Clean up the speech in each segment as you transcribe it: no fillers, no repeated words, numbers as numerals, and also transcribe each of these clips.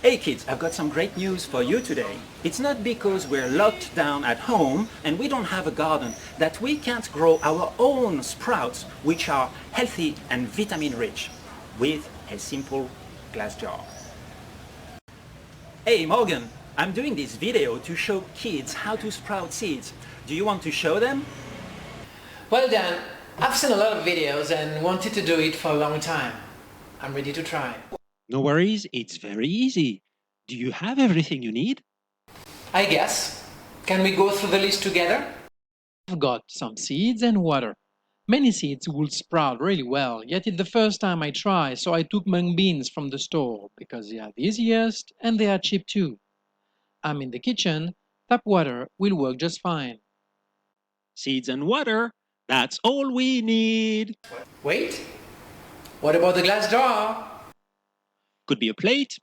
Hey kids, I've got some great news for you today. It's not because we're locked down at home and we don't have a garden that we can't grow our own sprouts, which are healthy and vitamin rich, with a simple glass jar. Hey Morgan, I'm doing this video to show kids how to sprout seeds. Do you want to show them? Well Dan, I've seen a lot of videos and wanted to do it for a long time. I'm ready to try. No worries, it's very easy. Do you have everything you need? I guess. Can we go through the list together? I've got some seeds and water. Many seeds will sprout really well, yet it's the first time I try, so I took mung beans from the store because they are the easiest and they are cheap too. I'm in the kitchen, tap water will work just fine. Seeds and water, that's all we need. Wait, what about the glass jar? Could be a plate,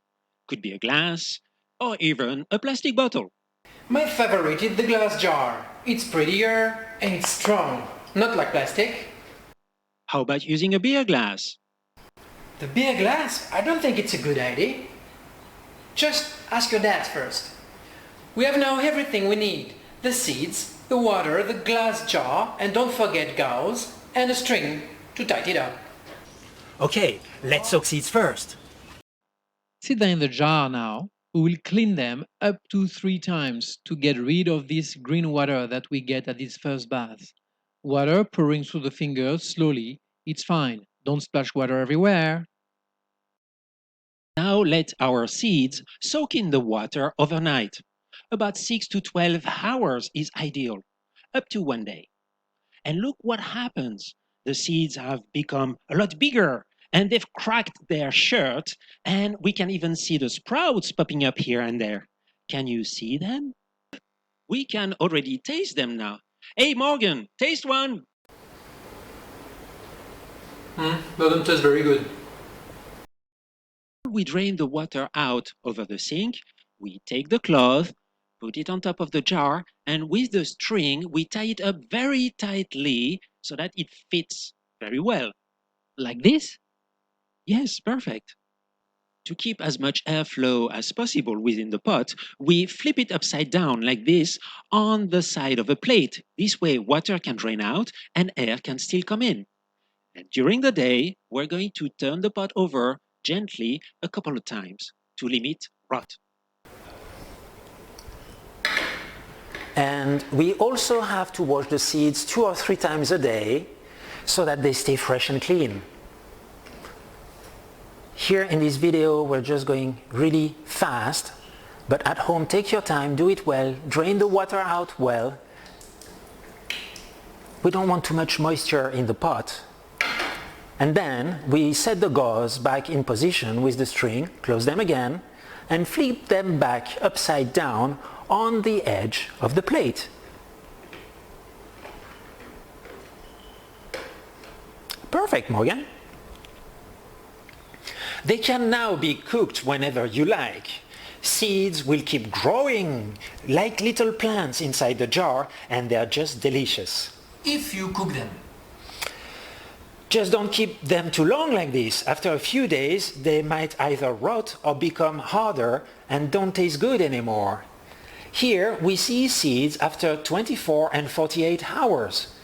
could be a glass, or even a plastic bottle. My favorite is the glass jar. It's prettier and it's strong, not like plastic. How about using a beer glass? The beer glass? I don't think it's a good idea. Just ask your dad first. We have now everything we need. The seeds, the water, the glass jar, and don't forget gauze and a string to tighten it up. Okay, let's soak seeds first. Sit them in the jar now. We will clean them up to 3 times to get rid of this green water that we get at this first bath. Water pouring through the fingers slowly, it's fine. Don't splash water everywhere. Now let our seeds soak in the water overnight. About 6 to 12 hours is ideal, up to 1 day. And look what happens. The seeds have become a lot bigger and they've cracked their shirt, and we can even see the sprouts popping up here and there. Can you see them? We can already taste them now. Hey Morgan, taste one! Doesn't taste very good. We drain the water out over the sink, we take the cloth, put it on top of the jar, and with the string we tie it up very tightly so that it fits very well. Like this? Yes, perfect. To keep as much airflow as possible within the pot, we flip it upside down like this on the side of a plate. This way water can drain out and air can still come in. And during the day, we're going to turn the pot over gently a couple of times to limit rot. And we also have to wash the seeds 2 or 3 times a day so that they stay fresh and clean. Here in this video we're just going really fast, but at home take your time, do it well, drain the water out well. We don't want too much moisture in the pot. And then we set the gauze back in position with the string, close them again, and flip them back upside down on the edge of the plate. Perfect, Morgan. They can now be cooked whenever you like. Seeds will keep growing like little plants inside the jar, and they're just delicious. If you cook them. Just don't keep them too long like this. After a few days, they might either rot or become harder and don't taste good anymore. Here we see seeds after 24 and 48 hours.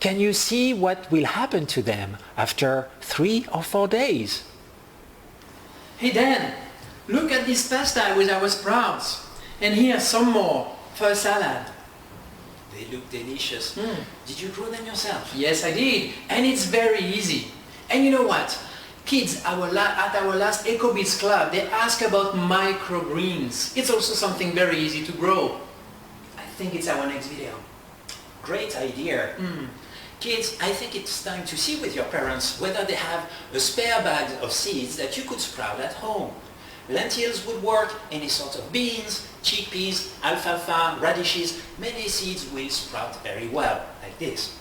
Can you see what will happen to them after 3 or 4 days? Hey Dan, look at this pasta with our sprouts. And here's some more for a salad. They look delicious. Did you grow them yourself? Yes, I did. And it's very easy. And you know what? Kids at our last EcoBeats club, they ask about microgreens. It's also something very easy to grow. I think it's our next video. Great idea. Kids, I think it's time to see with your parents whether they have a spare bag of seeds that you could sprout at home. Lentils would work, any sort of beans, chickpeas, alfalfa, radishes, many seeds will sprout very well, like this.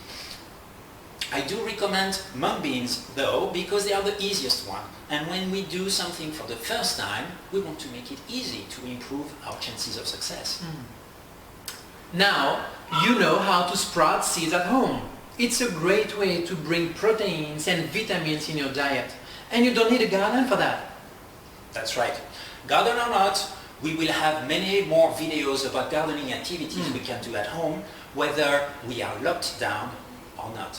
I do recommend mung beans though, because they are the easiest one. And when we do something for the first time, we want to make it easy to improve our chances of success. Now, you know how to sprout seeds at home. It's a great way to bring proteins and vitamins in your diet. And you don't need a garden for that. That's right. Garden or not, we will have many more videos about gardening activities we can do at home, whether we are locked down or not.